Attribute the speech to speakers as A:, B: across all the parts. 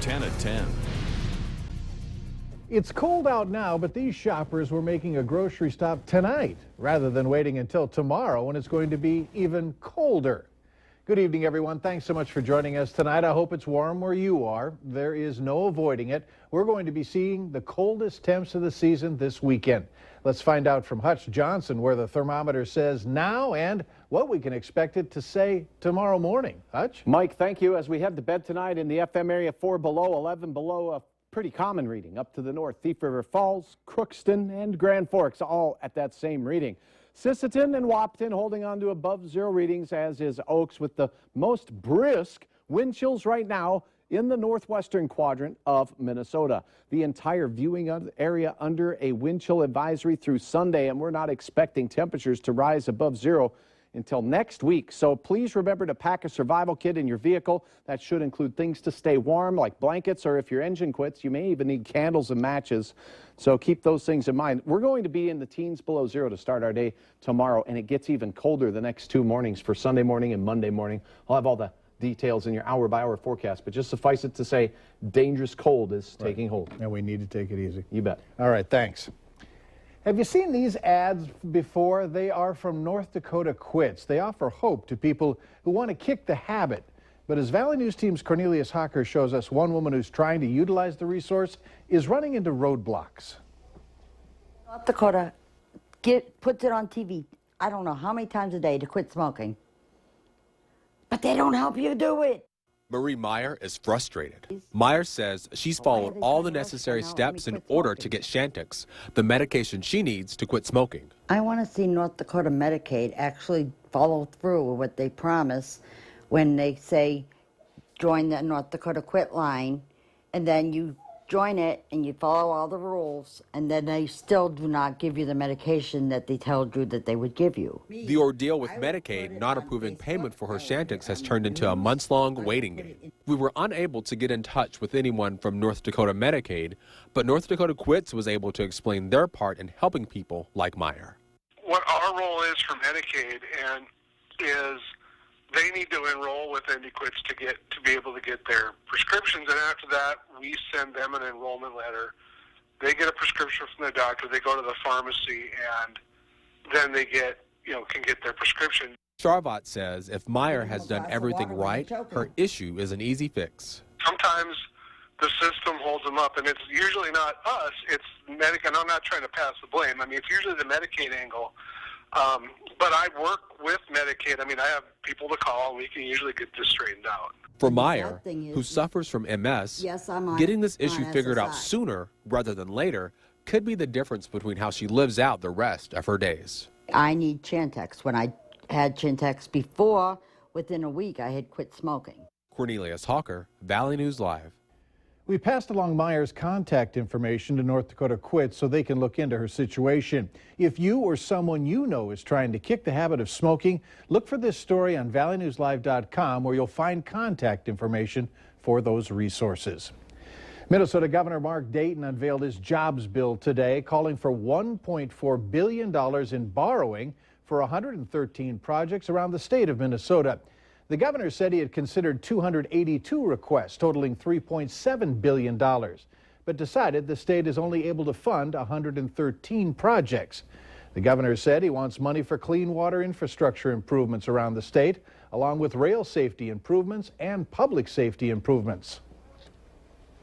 A: 10 at 10.
B: It's cold out now, but these shoppers were making a grocery stop tonight rather than waiting until tomorrow when it's going to be even colder. Good evening, everyone. Thanks so much for joining us tonight. I hope it's warm where you are. There is no avoiding it. We're going to be seeing the coldest temps of the season this weekend. Let's find out from Hutch Johnson where the thermometer says now and what we can expect it to say tomorrow morning. Hutch?
C: Mike, thank you. As we head to bed tonight in the FM area, 4 below, 11 below, a pretty common reading. Up to the north, Thief River Falls, Crookston, and Grand Forks, all at that same reading. Sisseton and Wapton holding on to above zero readings, as is Oaks, with the most brisk wind chills right now in the northwestern quadrant of Minnesota. The entire viewing area under a wind chill advisory through Sunday, and we're not expecting temperatures to rise above zero until next week. So please remember to pack a survival kit in your vehicle. That should include things to stay warm, like blankets, or if your engine quits, you may even need candles and matches. So keep those things in mind. We're going to be in the teens below zero to start our day tomorrow, and it gets even colder the next 2 mornings for Sunday morning and Monday morning. I'll have all the details in your hour-by-hour forecast, but just suffice it to say, dangerous cold is taking hold.
B: And we need to take it easy.
C: You bet.
B: All right, thanks. Have you seen these ads before? They are from North Dakota Quits. They offer hope to people who want to kick the habit. But as Valley News Team's Cornelius Hocker shows us, one woman who's trying to utilize the resource is running into roadblocks.
D: North Dakota puts it on TV, I don't know how many times a day, to quit smoking. But they don't help you do it.
E: Marie Meyer is frustrated. Meyer says she's followed all the necessary steps in order to get Chantix, the medication she needs to quit smoking.
D: I want to see North Dakota Medicaid actually follow through with what they promise when they say join the North Dakota Quit line, and then you join it and you follow all the rules, and then they still do not give you the medication that they told you that they would give you.
E: The ordeal with Medicaid not approving payment for her Chantix has turned into a months-long waiting game. We were unable to get in touch with anyone from North Dakota Medicaid, but North Dakota Quits was able to explain their part in helping people like Meyer.
F: What our role is for Medicaid is they need to enroll with IndyQuits to be able to get their prescriptions, and after that, we send them an enrollment letter. They get a prescription from the doctor. They go to the pharmacy, and then they can get their prescription.
E: Sarvat says if Meyer has done everything right, her issue is an easy fix.
F: Sometimes the system holds them up, and it's usually not us. It's Medicaid, and I'm not trying to pass the blame. I mean, it's usually the Medicaid angle. But I work with Medicaid. I mean, I have people to call, and we can usually get this straightened out.
E: For Meyer, who suffers from MS, getting this issue figured out sooner rather than later could be the difference between how she lives out the rest of her days.
D: I need Chantix. When I had Chantix before, within a week, I had quit smoking.
E: Cornelius Hawker, Valley News Live.
B: We passed along Meyer's contact information to North Dakota Quits so they can look into her situation. If you or someone you know is trying to kick the habit of smoking, look for this story on valleynewslive.com, where you'll find contact information for those resources. Minnesota Governor Mark Dayton unveiled his jobs bill today, calling for $1.4 billion in borrowing for 113 projects around the state of Minnesota. The governor said he had considered 282 requests totaling $3.7 billion, but decided the state is only able to fund 113 projects. The governor said he wants money for clean water infrastructure improvements around the state, along with rail safety improvements and public safety improvements.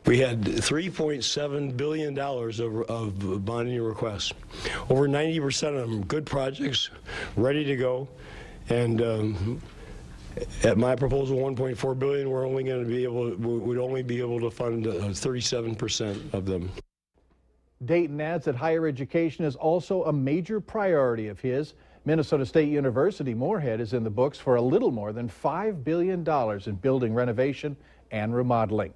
G: We had $3.7 billion of bonding requests. Over 90% of them good projects, ready to go, and at my proposal, $1.4 billion, we'd only be able to fund 37% of them.
B: Dayton adds that higher education is also a major priority of his. Minnesota State University Moorhead is in the books for a little more than $5 billion in building renovation and remodeling.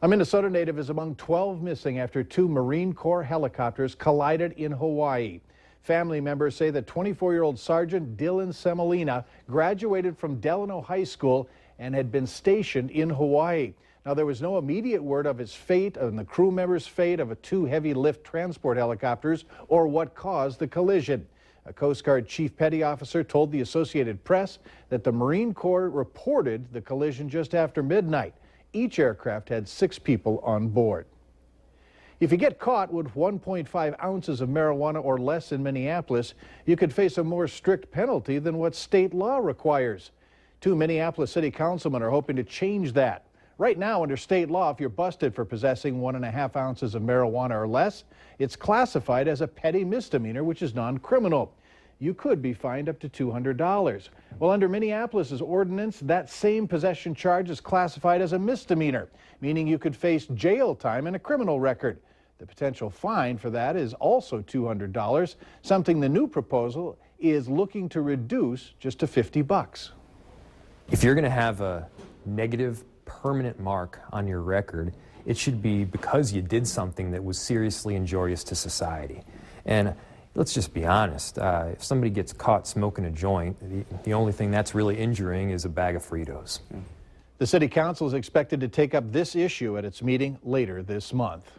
B: A Minnesota native is among 12 missing after 2 Marine Corps helicopters collided in Hawaii. Family members say that 24-year-old Sergeant Dylan Semolina graduated from Delano High School and had been stationed in Hawaii. Now, there was no immediate word of his fate and the crew member's fate of 2 heavy lift transport helicopters or what caused the collision. A Coast Guard Chief Petty Officer told the Associated Press that the Marine Corps reported the collision just after midnight. Each aircraft had 6 people on board. If you get caught with 1.5 ounces of marijuana or less in Minneapolis, you could face a more strict penalty than what state law requires. 2 Minneapolis city councilmen are hoping to change that. Right now, under state law, if you're busted for possessing 1.5 ounces of marijuana or less, it's classified as a petty misdemeanor, which is non-criminal. You could be fined up to $200. Well, under Minneapolis's ordinance, that same possession charge is classified as a misdemeanor, meaning you could face jail time and a criminal record. The potential fine for that is also $200, something the new proposal is looking to reduce just to $50.
A: If you're going to have a negative permanent mark on your record, it should be because you did something that was seriously injurious to society. And let's just be honest, if somebody gets caught smoking a joint, the only thing that's really injuring is a bag of Fritos.
B: The City Council is expected to take up this issue at its meeting later this month.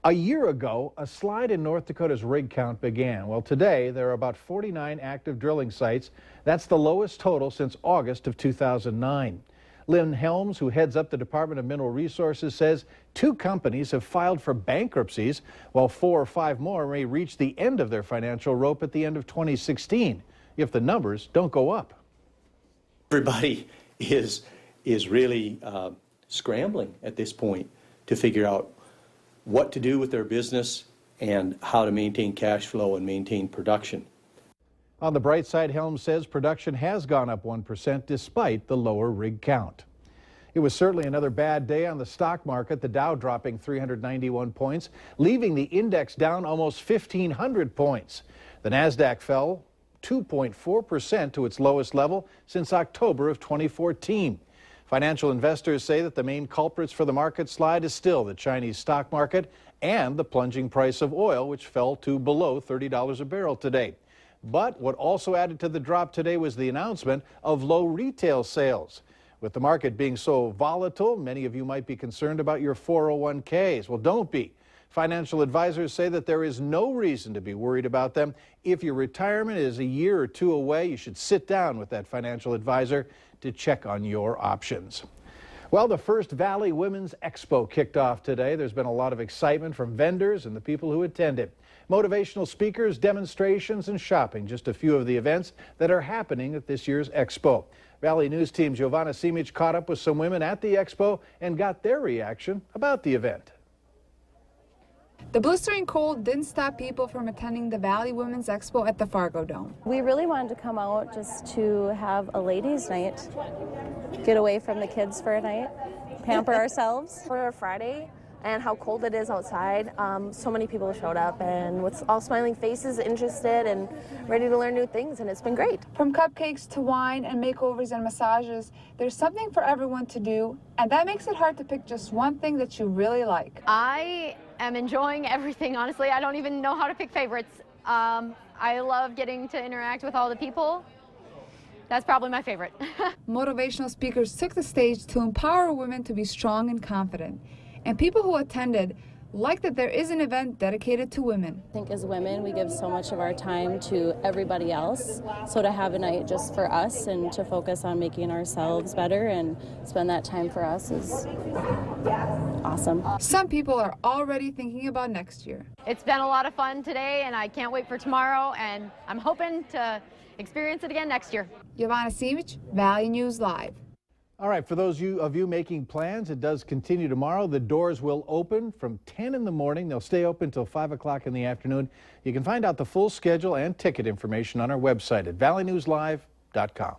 B: A year ago, a slide in North Dakota's rig count began. Well, today, there are about 49 active drilling sites. That's the lowest total since August of 2009. Lynn Helms, who heads up the Department of Mineral Resources, says 2 companies have filed for bankruptcies, while 4 or 5 more may reach the end of their financial rope at the end of 2016, if the numbers don't go up.
H: Everybody is really scrambling at this point to figure out what to do with their business and how to maintain cash flow and maintain production.
B: On the bright side, Helms says production has gone up 1% despite the lower rig count. It was certainly another bad day on the stock market, the Dow dropping 391 points, leaving the index down almost 1,500 points. The Nasdaq fell 2.4% to its lowest level since October of 2014. Financial investors say that the main culprits for the market slide is still the Chinese stock market and the plunging price of oil, which fell to below $30 a barrel today. But what also added to the drop today was the announcement of low retail sales. With the market being so volatile, many of you might be concerned about your 401ks. Well, don't be. Financial advisors say that there is no reason to be worried about them. If your retirement is a year or 2 away, you should sit down with that financial advisor to check on your options. Well, the first Valley Women's Expo kicked off today. There's been a lot of excitement from vendors and the people who attended. Motivational speakers, demonstrations, and shopping, just a few of the events that are happening at this year's Expo. Valley News team Giovanna Simic caught up with some women at the Expo and got their reaction about the event.
I: The blistering cold didn't stop people from attending the Valley Women's Expo at the Fargo Dome.
J: We really wanted to come out just to have a ladies' night, get away from the kids for a night, pamper ourselves.
K: For Friday and how cold it is outside, so many people showed up and with all smiling faces, interested and ready to learn new things, and it's been great.
I: From cupcakes to wine and makeovers and massages, there's something for everyone to do, and that makes it hard to pick just one thing that you really like.
L: I am enjoying everything, honestly. I don't even know how to pick favorites. I love getting to interact with all the people. That's probably my favorite.
I: Motivational speakers took the stage to empower women to be strong and confident. And people who attended liked that there is an event dedicated to women.
J: I think as women, we give so much of our time to everybody else. So to have a night just for us and to focus on making ourselves better and spend that time for us is awesome.
I: Some people are already thinking about next year.
L: It's been a lot of fun today, and I can't wait for tomorrow, and I'm hoping to experience it again next year.
I: Giovanna Simic, Valley News Live.
B: All right, for those of you making plans, it does continue tomorrow. The doors will open from 10 in the morning. They'll stay open until 5 o'clock in the afternoon. You can find out the full schedule and ticket information on our website at valleynewslive.com.